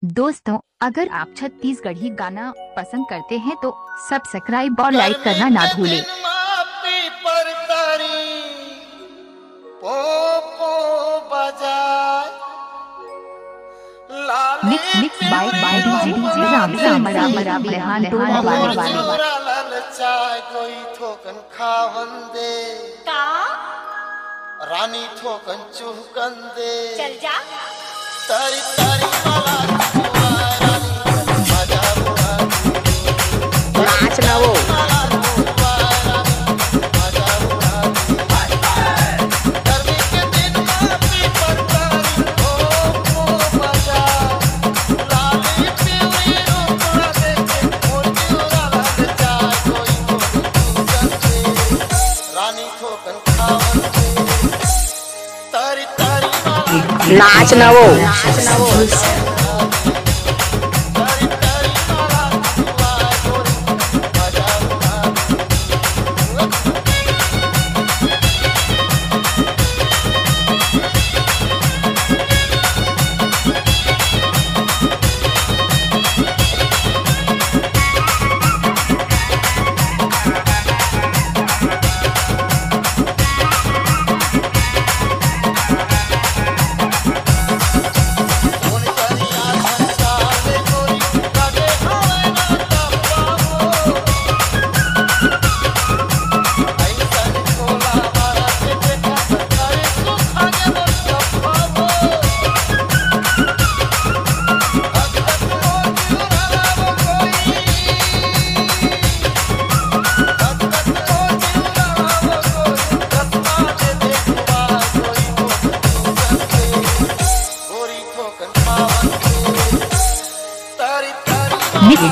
दोस्तों, अगर आप छत्तीसगढ़ी गाना पसंद करते हैं तो सब्सक्राइब और लाइक करना ना भूलें। Mix by DJ Ram Rehan Tola रानी ठोकन चुहकन दे चल जा तारी तारी नाच ना वो नाच ना वो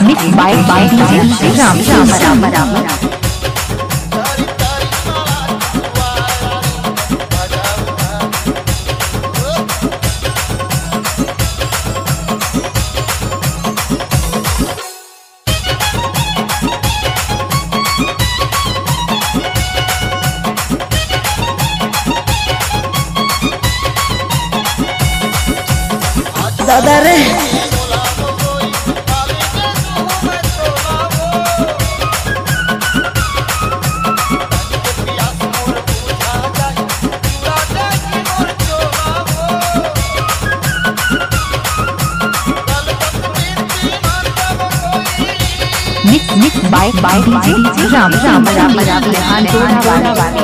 मिक्स बाय डीजे राम दादा रे mix by DJ Ram Rehan टोला